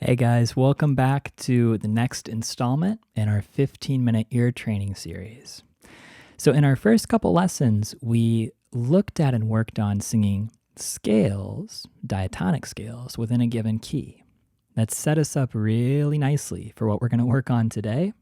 Hey guys, welcome back to the next installment in our 15-minute ear training series. So in our first couple lessons, we looked at and worked on singing scales, diatonic scales, within a given key. That set us up really nicely for what we're going to work on today.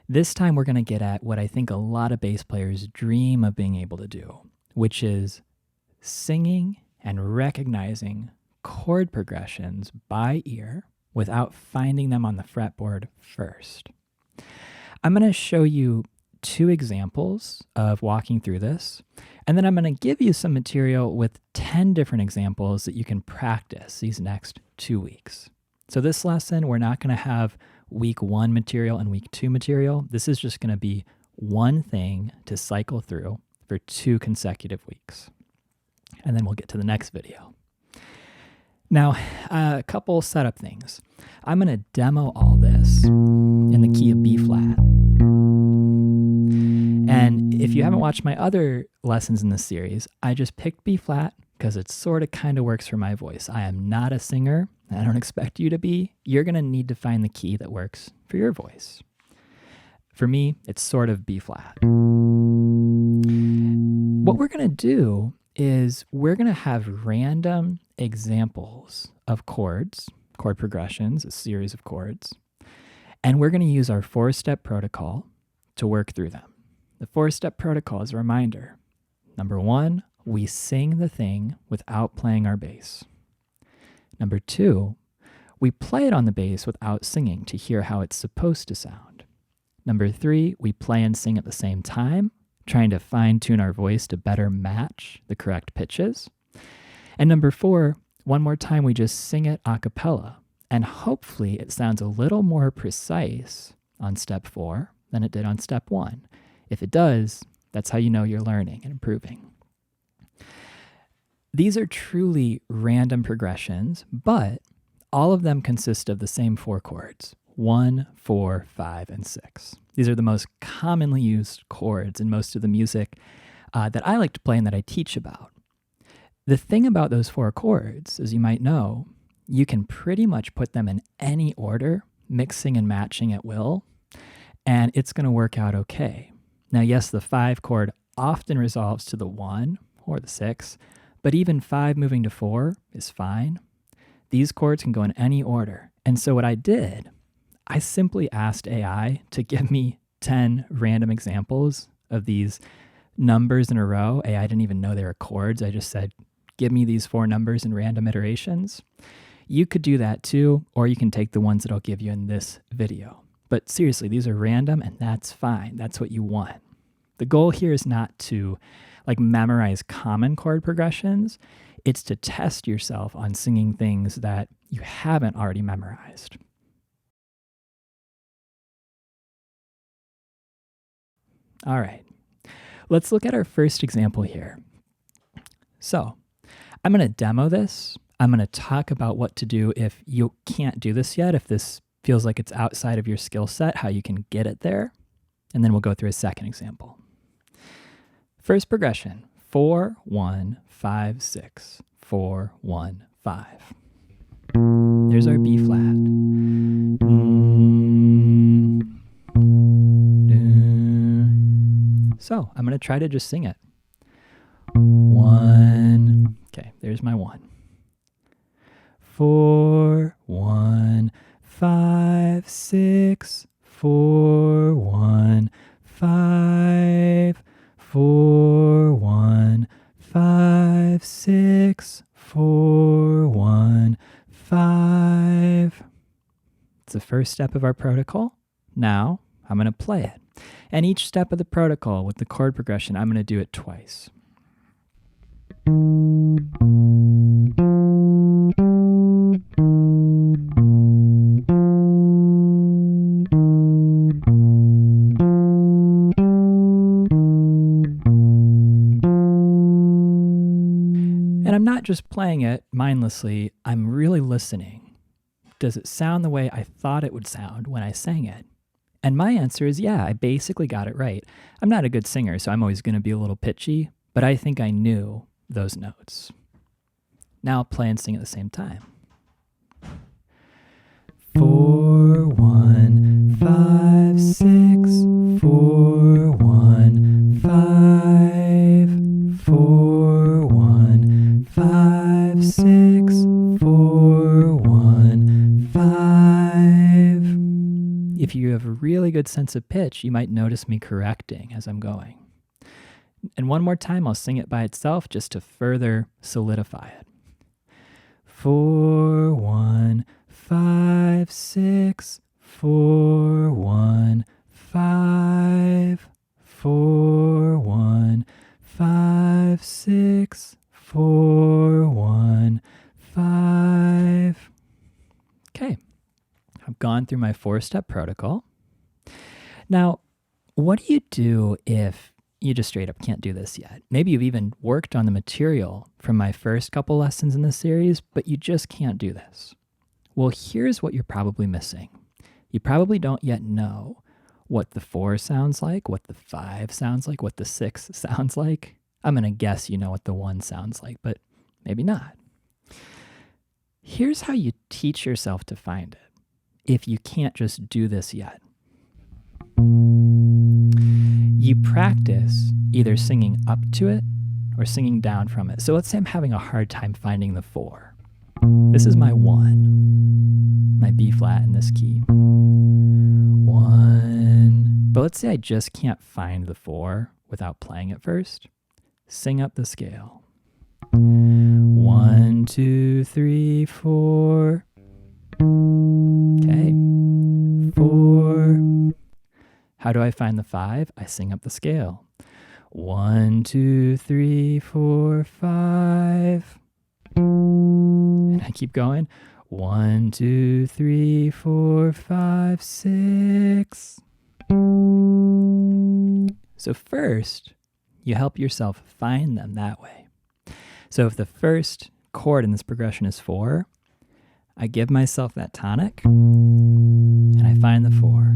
This time we're going to get at what I think a lot of bass players dream of being able to do, which is singing and recognizing chord progressions by ear without finding them on the fretboard first. I'm going to show you two examples of walking through this, and then I'm going to give you some material with 10 different examples that you can practice these next 2 weeks. So this lesson, we're not going to have week 1 material and week 2 material. This is just going to be one thing to cycle through for 2 consecutive weeks. And then we'll get to the next video. Now, a couple setup things. I'm going to demo all this in the key of B flat. And if you haven't watched my other lessons in this series, I just picked B flat because it sort of kind of works for my voice. I am not a singer. I don't expect you to be. You're going to need to find the key that works for your voice. For me, it's sort of B flat. What we're going to do is we're going to have random examples of chords, chord progressions, a series of chords, and we're going to use our 4-step protocol to work through them. The 4-step protocol is a reminder. Number 1, we sing the thing without playing our bass. Number 2, we play it on the bass without singing to hear how it's supposed to sound. Number 3, we play and sing at the same time, trying to fine-tune our voice to better match the correct pitches. And number 4, one more time we just sing it a cappella, and hopefully it sounds a little more precise on step 4 than it did on step 1. If it does, that's how you know you're learning and improving. These are truly random progressions, but all of them consist of the same 4 chords: 1, 4, 5, and 6. These are the most commonly used chords in most of the music that I like to play and that I teach about. The thing about those 4 chords, as you might know, you can pretty much put them in any order, mixing and matching at will, and it's going to work out okay. Now, yes, the 5 chord often resolves to the 1 or the 6, but even 5 moving to 4 is fine. These chords can go in any order. And so what I did, I simply asked AI to give me 10 random examples of these numbers in a row. AI didn't even know they were chords. I just said, give me these 4 numbers in random iterations. You could do that too, or you can take the ones that I'll give you in this video. But seriously, these are random and that's fine. That's what you want. The goal here is not to memorize common chord progressions. It's to test yourself on singing things that you haven't already memorized. All right, let's look at our first example here. So I'm going to demo this. I'm going to talk about what to do if you can't do this yet, if this feels like it's outside of your skill set, how you can get it there. And then we'll go through a second example. First progression, 4, 1, 5, 6, 4, 1, 5. There's our B flat. So I'm going to try to just sing it. 1. Okay, there's my 1. 4, 1, 5, 6, 4, 1, 5, 4, 1, 5, 6, 4, 1, 5. It's the first step of our protocol. Now I'm going to play it. And each step of the protocol with the chord progression, I'm going to do it twice. And I'm not just playing it mindlessly, I'm really listening. Does it sound the way I thought it would sound when I sang it? And my answer is yeah, I basically got it right. I'm not a good singer, so I'm always going to be a little pitchy, but I think I knew those notes. Now play and sing at the same time. 4, 1, 5, 6, 4, 1, 5, 4, 1, 5, 6, 4, 1, 5. If you have a really good sense of pitch, you might notice me correcting as I'm going. And one more time, I'll sing it by itself just to further solidify it. 4, 1, 5, 6, 4, 1, 5, 4, 1, 5, 6, 4, 1, 5. Okay, I've gone through my 4-step protocol. Now, what do you do if you just straight up can't do this yet? Maybe you've even worked on the material from my first couple lessons in this series, but you just can't do this. Well, here's what you're probably missing. You probably don't yet know what the 4 sounds like, what the 5 sounds like, what the 6 sounds like. I'm going to guess you know what the 1 sounds like, but maybe not. Here's how you teach yourself to find it if you can't just do this yet. You practice either singing up to it or singing down from it. So let's say I'm having a hard time finding the 4. This is my 1, my B flat in this key. 1. But let's say I just can't find the 4 without playing it first. Sing up the scale. 1, 2, 3, 4. Okay. 4. How do I find the 5? I sing up the scale. 1, 2, 3, 4, 5. And I keep going. 1, 2, 3, 4, 5, 6. So first, you help yourself find them that way. So if the first chord in this progression is 4, I give myself that tonic, and I find the 4.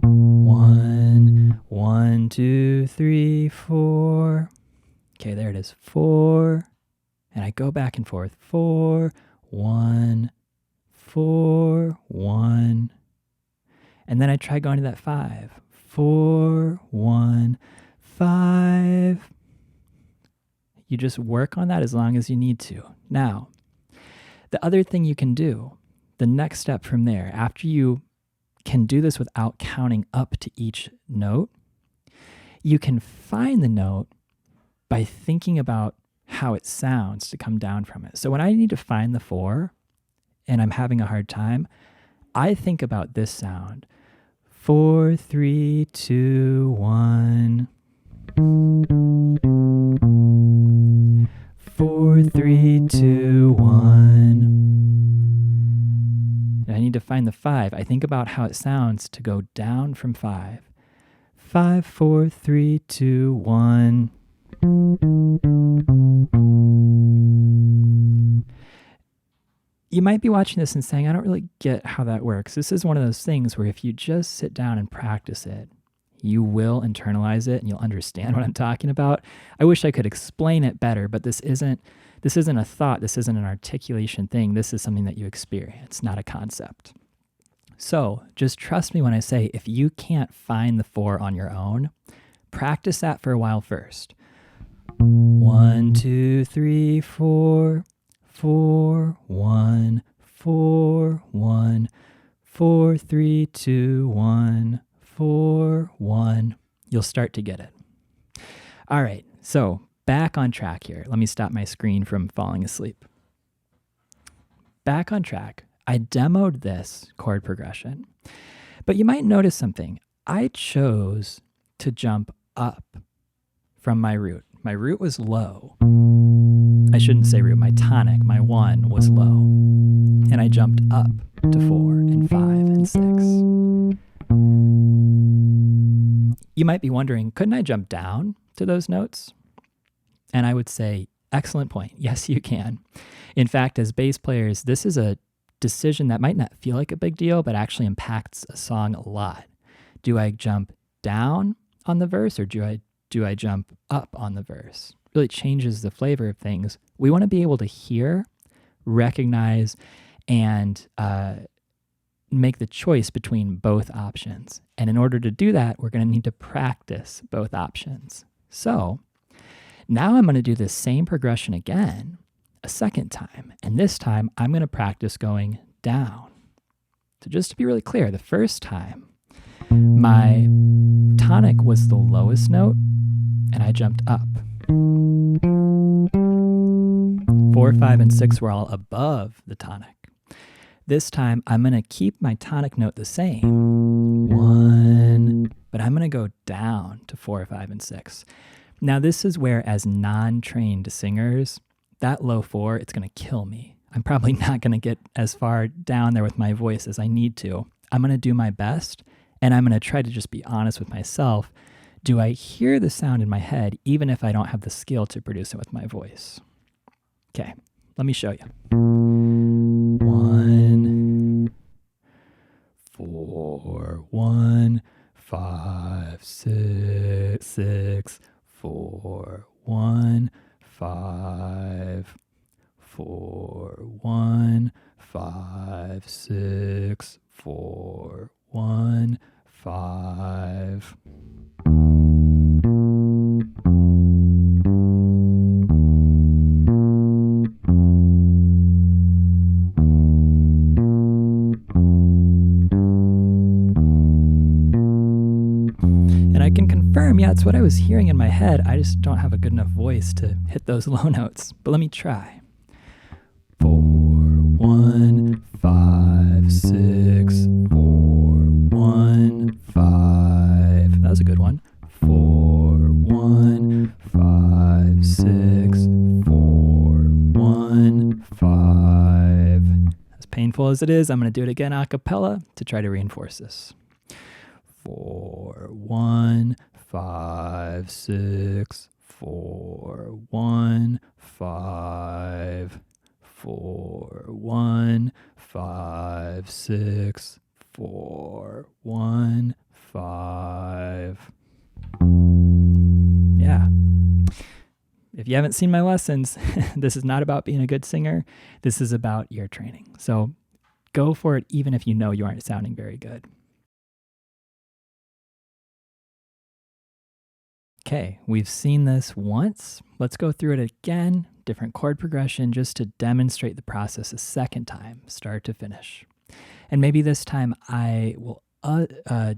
1, 1, 2, 3, 4. Okay, there it is. 4. And I go back and forth. 4, 1, 4, 1. And then I try going to that 5. 4, 1, 5. You just work on that as long as you need to. Now, the other thing you can do, the next step from there, after you can do this without counting up to each note, you can find the note by thinking about how it sounds to come down from it. So when I need to find the 4 and I'm having a hard time, I think about this sound. 4, 3, 2, 1. 4, 3, 2, 1. And I need to find the 5. I think about how it sounds to go down from 5. 5, 4, 3, 2, 1. You might be watching this and saying, I don't really get how that works. This is one of those things where if you just sit down and practice it, you will internalize it and you'll understand what I'm talking about. I wish I could explain it better, but this isn't a thought. This isn't an articulation thing. This is something that you experience, not a concept. So just trust me when I say, if you can't find the 4 on your own, practice that for a while first. 1, 2, 3, 4, 4, 1, 4, 1, 4, 3, 2, 1, 4, 1. You'll start to get it. All right, so back on track here. Let me stop my screen from falling asleep. Back on track. I demoed this chord progression, but you might notice something. I chose to jump up from my root. My root was low. I shouldn't say root, my tonic, my 1 was low. And I jumped up to 4 and 5 and 6. You might be wondering, couldn't I jump down to those notes? And I would say, excellent point. Yes, you can. In fact, as bass players, this is a decision that might not feel like a big deal, but actually impacts a song a lot. Do I jump down on the verse or do I jump up on the verse? It really changes the flavor of things. We want to be able to hear, recognize, and make the choice between both options. And in order to do that, we're going to need to practice both options. So now I'm going to do the same progression again a second time. And this time I'm going to practice going down. So just to be really clear, the first time my tonic was the lowest note and I jumped up. 4, 5, and 6 were all above the tonic. This time, I'm going to keep my tonic note the same, 1, but I'm going to go down to 4, 5, and 6. Now, this is where, as non-trained singers, that low 4, it's going to kill me. I'm probably not going to get as far down there with my voice as I need to. I'm going to do my best, and I'm going to try to just be honest with myself. Do I hear the sound in my head, even if I don't have the skill to produce it with my voice? Okay, let me show you. 1, 4, 1, 5, 6, 4, 1, 5, 4, 1, 5, 6, 4, 1, 5. And I can confirm, yeah, it's what I was hearing in my head. I just don't have a good enough voice to hit those low notes. But let me try. 4, 1, 5, 6, 4, 1, 5. That was a good one. 4, 1, 5, 6, 4, 1, 5. As painful as it is, I'm going to do it again a cappella to try to reinforce this. 4, 1, 5, 6, 4, 1, 5. 4, 1, 5, 6, 4, 1, 5. Yeah. If you haven't seen my lessons, this is not about being a good singer. This is about ear training. So go for it even if you know you aren't sounding very good. Okay, we've seen this once. Let's go through it again, different chord progression, just to demonstrate the process a second time, start to finish. And maybe this time I will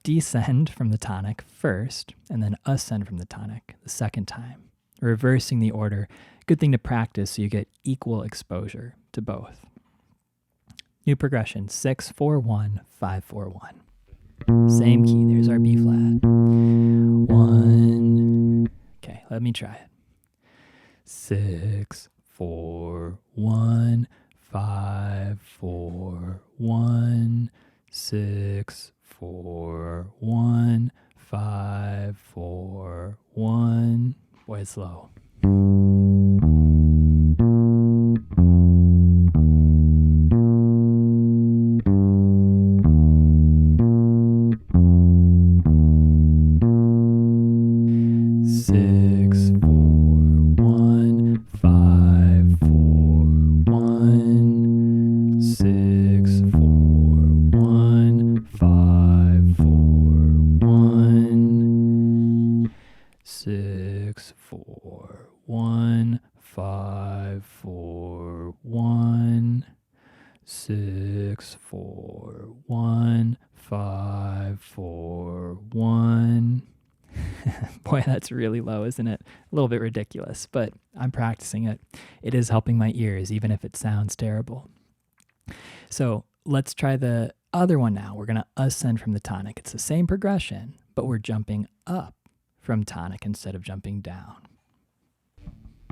descend from the tonic first, and then ascend from the tonic the second time, reversing the order. Good thing to practice so you get equal exposure to both. New progression, 6, 4, 1, 5, 4, 1. Same key, there's our B flat. 1. Okay, let me try it. 6, 4, 1, 5, 4, 1, 6, 4, 1, 5, 4, 1. Boy, it's low. 6, 4, 1, 5, 4, 1, 6, 4, 1, 5, 4, 1, 6, 4, 1, 5, 4, 1, 6, 4, 1, 5, 4, 1. Boy, that's really low, isn't it? A little bit ridiculous, but I'm practicing it. It is helping my ears, even if it sounds terrible. So let's try the other one now. We're going to ascend from the tonic. It's the same progression, but we're jumping up from tonic instead of jumping down.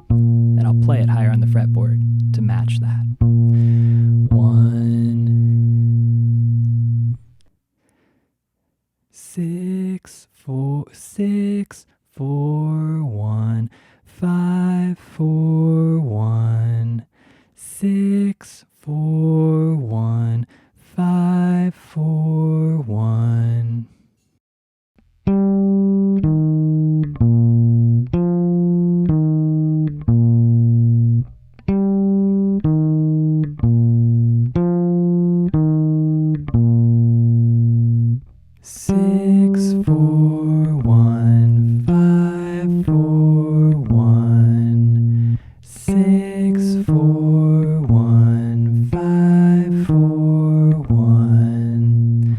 And I'll play it higher on the fretboard to match that. 1, 6, 4, 6, 4, 1, 5, 4, 1, 6, 4, 1, 5, 4, 1. 6, 4, 1, 5, 4, 1. 6, 4, 1, 5, 4, 1.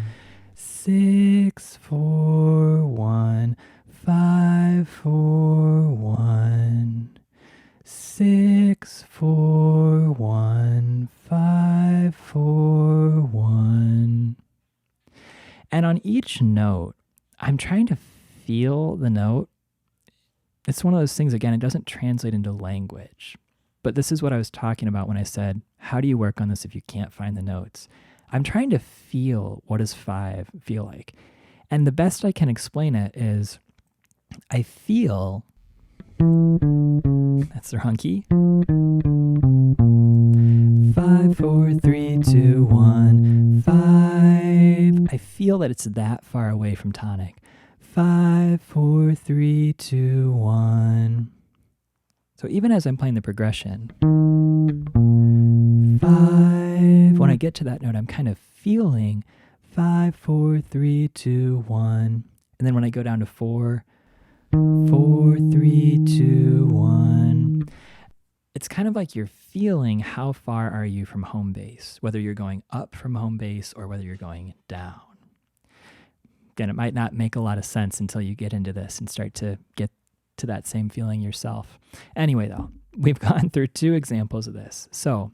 6, 4, 1, 5, 4, 1. 6, 4, 1, 5, 4, 1. And on each note, I'm trying to feel the note. It's one of those things, again, it doesn't translate into language. But this is what I was talking about when I said, how do you work on this if you can't find the notes? I'm trying to feel, what does 5 feel like? And the best I can explain it is I feel, that's the wrong key. 5, 4, 3, 2, 1, 5. I feel that it's that far away from tonic. 5, 4, 3, 2, 1. So even as I'm playing the progression, 5, when I get to that note, I'm kind of feeling 5, 4, 3, 2, 1. And then when I go down to 4, 4, 3, 2, 1. It's kind of like you're feeling how far are you from home base, whether you're going up from home base or whether you're going down. Again, it might not make a lot of sense until you get into this and start to get to that same feeling yourself. Anyway, though, we've gone through 2 examples of this. So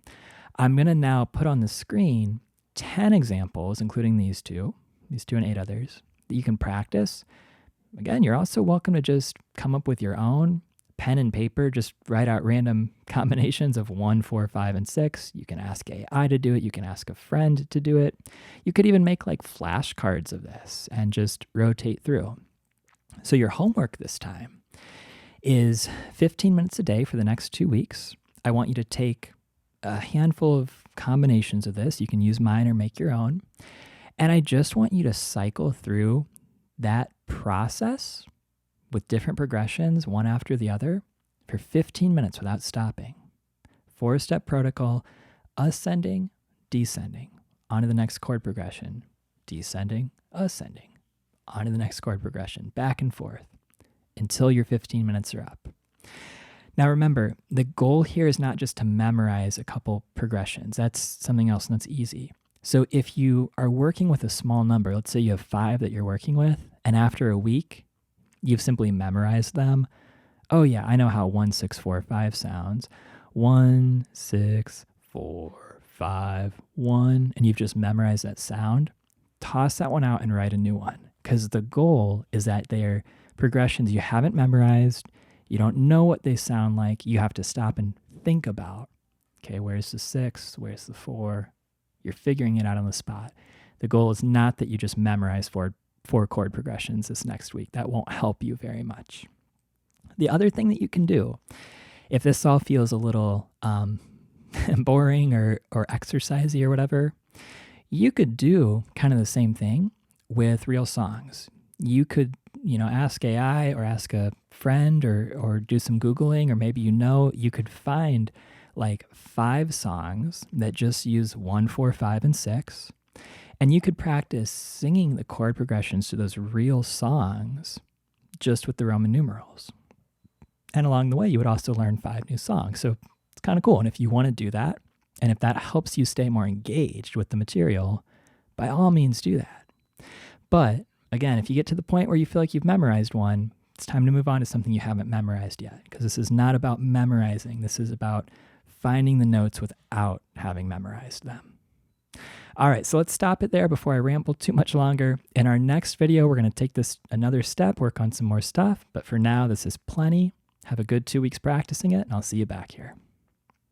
I'm going to now put on the screen 10 examples, including these 2 and 8 others, that you can practice. Again, you're also welcome to just come up with your own pen and paper, just write out random combinations of 1, 4, 5, and 6. You can ask AI to do it. You can ask a friend to do it. You could even make like flashcards of this and just rotate through. So your homework this time is 15 minutes a day for the next 2 weeks. I want you to take a handful of combinations of this. You can use mine or make your own. And I just want you to cycle through that process with different progressions, one after the other, for 15 minutes without stopping. 4-step protocol, ascending, descending, onto the next chord progression, descending, ascending, onto the next chord progression, back and forth, until your 15 minutes are up. Now remember, the goal here is not just to memorize a couple progressions. That's something else, and that's easy. So if you are working with a small number, let's say you have 5 that you're working with, and after a week, you've simply memorized them. Oh yeah, I know how 1, 6, 4, 5 sounds. 1, 6, 4, 5, 1, and you've just memorized that sound. Toss that one out and write a new one, because the goal is that they're progressions you haven't memorized. You don't know what they sound like. You have to stop and think about, okay, where's the 6? Where's the 4? You're figuring it out on the spot. The goal is not that you just memorize 4 chord progressions this next week. That won't help you very much. The other thing that you can do, if this all feels a little boring or exercisey or whatever, you could do kind of the same thing with real songs. You could, ask AI or ask a friend or do some Googling, or maybe you could find like 5 songs that just use 1, 4, 5, and 6. And you could practice singing the chord progressions to those real songs just with the Roman numerals. And along the way, you would also learn 5 new songs. So it's kind of cool. And if you want to do that, and if that helps you stay more engaged with the material, by all means do that. But again, if you get to the point where you feel like you've memorized one, it's time to move on to something you haven't memorized yet, because this is not about memorizing. This is about finding the notes without having memorized them. All right, so let's stop it there before I ramble too much longer. In our next video, we're going to take this another step, work on some more stuff. But for now, this is plenty. Have a good 2 weeks practicing it, and I'll see you back here.